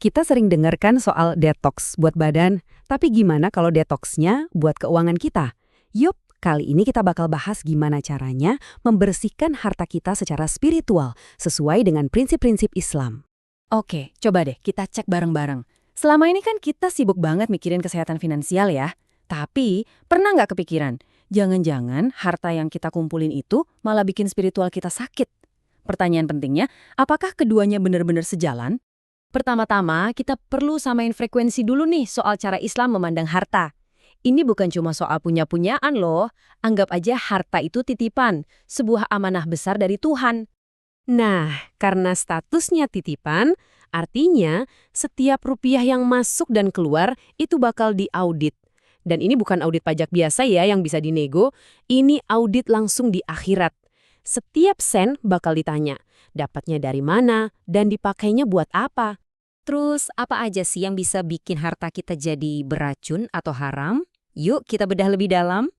Kita sering dengarkan soal detox buat badan, tapi gimana kalau detoxnya buat keuangan kita? Yup, kali ini kita bakal bahas gimana caranya membersihkan harta kita secara spiritual sesuai dengan prinsip-prinsip Islam. Oke, coba deh kita cek bareng-bareng. Selama ini kan kita sibuk banget mikirin kesehatan finansial ya. Tapi, pernah nggak kepikiran, jangan-jangan harta yang kita kumpulin itu malah bikin spiritual kita sakit? Pertanyaan pentingnya, apakah keduanya benar-benar sejalan? Pertama-tama, kita perlu samain frekuensi dulu nih soal cara Islam memandang harta. Ini bukan cuma soal punya-punyaan loh. Anggap aja harta itu titipan, sebuah amanah besar dari Tuhan. Nah, karena statusnya titipan, artinya setiap rupiah yang masuk dan keluar itu bakal diaudit. Dan ini bukan audit pajak biasa ya yang bisa dinego, ini audit langsung di akhirat. Setiap sen bakal ditanya, dapatnya dari mana dan dipakainya buat apa. Terus, apa aja sih yang bisa bikin harta kita jadi beracun atau haram? Yuk kita bedah lebih dalam.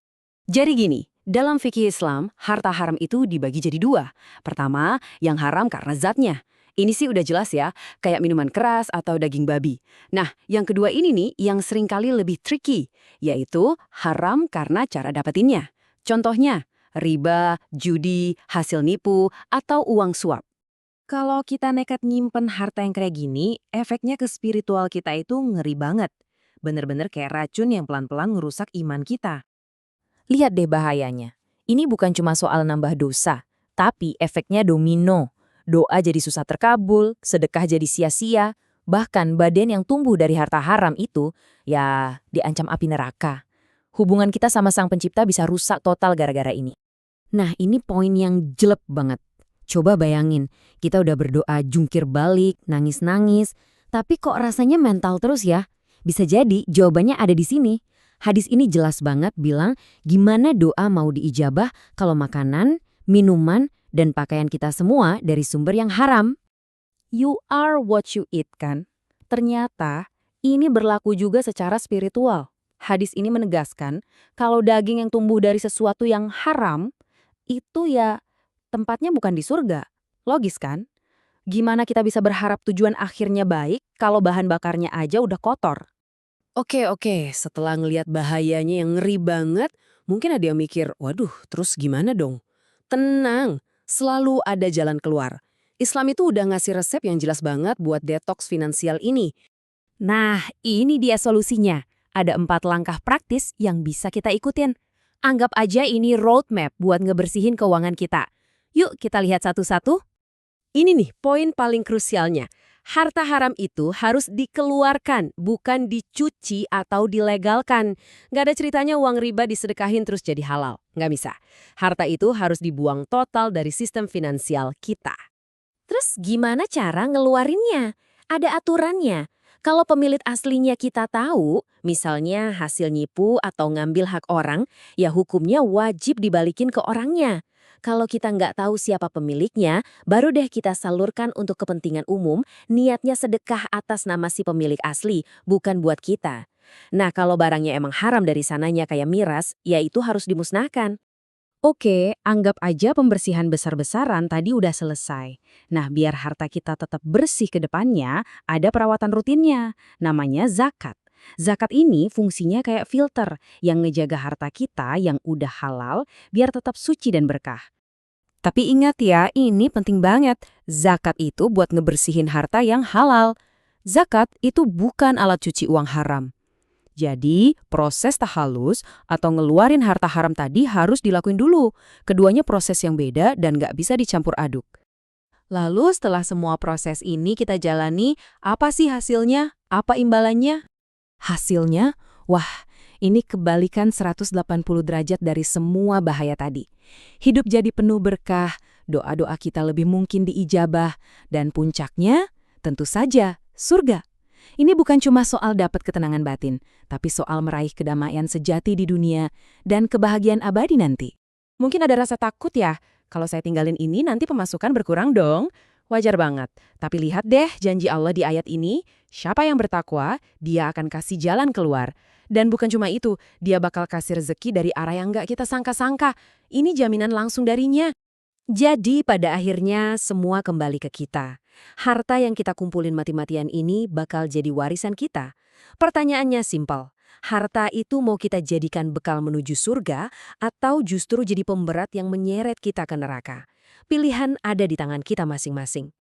Jadi gini, dalam fikih Islam, harta haram itu dibagi jadi dua. Pertama, yang haram karena zatnya. Ini sih udah jelas ya, kayak minuman keras atau daging babi. Nah, yang kedua ini nih yang seringkali lebih tricky, yaitu haram karena cara dapetinnya. Contohnya, riba, judi, hasil nipu, atau uang suap. Kalau kita nekat nyimpen harta yang kayak gini, efeknya ke spiritual kita itu ngeri banget. Bener-bener kayak racun yang pelan-pelan ngerusak iman kita. Lihat deh bahayanya. Ini bukan cuma soal nambah dosa, tapi efeknya domino. Doa jadi susah terkabul, sedekah jadi sia-sia, bahkan badan yang tumbuh dari harta haram itu, ya diancam api neraka. Hubungan kita sama Sang Pencipta bisa rusak total gara-gara ini. Nah, ini poin yang jelek banget. Coba bayangin, kita udah berdoa jungkir balik, nangis-nangis, tapi kok rasanya mental terus ya? Bisa jadi jawabannya ada di sini. Hadis ini jelas banget bilang gimana doa mau diijabah kalau makanan, minuman, dan pakaian kita semua dari sumber yang haram. You are what you eat kan? Ternyata ini berlaku juga secara spiritual. Hadis ini menegaskan kalau daging yang tumbuh dari sesuatu yang haram, itu ya tempatnya bukan di surga. Logis kan? Gimana kita bisa berharap tujuan akhirnya baik kalau bahan bakarnya aja udah kotor? Oke, setelah ngelihat bahayanya yang ngeri banget, mungkin ada yang mikir, waduh, terus gimana dong? Tenang, selalu ada jalan keluar. Islam itu udah ngasih resep yang jelas banget buat detox finansial ini. Nah, ini dia solusinya. Ada 4 langkah praktis yang bisa kita ikutin. Anggap aja ini roadmap buat ngebersihin keuangan kita. Yuk kita lihat satu-satu. Ini nih poin paling krusialnya. Harta haram itu harus dikeluarkan, bukan dicuci atau dilegalkan. Nggak ada ceritanya uang riba disedekahin terus jadi halal. Nggak bisa. Harta itu harus dibuang total dari sistem finansial kita. Terus gimana cara ngeluarinnya? Ada aturannya. Kalau pemilik aslinya kita tahu, misalnya hasil nipu atau ngambil hak orang, ya hukumnya wajib dibalikin ke orangnya. Kalau kita nggak tahu siapa pemiliknya, baru deh kita salurkan untuk kepentingan umum, niatnya sedekah atas nama si pemilik asli, bukan buat kita. Nah, kalau barangnya emang haram dari sananya kayak miras, ya itu harus dimusnahkan. Oke, anggap aja pembersihan besar-besaran tadi udah selesai. Nah, biar harta kita tetap bersih ke depannya, ada perawatan rutinnya. Namanya zakat. Zakat ini fungsinya kayak filter yang ngejaga harta kita yang udah halal biar tetap suci dan berkah. Tapi ingat ya, ini penting banget. Zakat itu buat ngebersihin harta yang halal. Zakat itu bukan alat cuci uang haram. Jadi, proses tahalus atau ngeluarin harta haram tadi harus dilakuin dulu. Keduanya proses yang beda dan nggak bisa dicampur aduk. Lalu setelah semua proses ini kita jalani, apa sih hasilnya? Apa imbalannya? Hasilnya, wah, ini kebalikan 180 derajat dari semua bahaya tadi. Hidup jadi penuh berkah, doa-doa kita lebih mungkin diijabah, dan puncaknya tentu saja surga. Ini bukan cuma soal dapat ketenangan batin, tapi soal meraih kedamaian sejati di dunia dan kebahagiaan abadi nanti. Mungkin ada rasa takut ya, kalau saya tinggalin ini nanti pemasukan berkurang dong. Wajar banget, tapi lihat deh janji Allah di ayat ini, siapa yang bertakwa, dia akan kasih jalan keluar. Dan bukan cuma itu, dia bakal kasih rezeki dari arah yang nggak kita sangka-sangka. Ini jaminan langsung darinya. Jadi pada akhirnya semua kembali ke kita. Harta yang kita kumpulin mati-matian ini bakal jadi warisan kita. Pertanyaannya simpel. Harta itu mau kita jadikan bekal menuju surga atau justru jadi pemberat yang menyeret kita ke neraka? Pilihan ada di tangan kita masing-masing.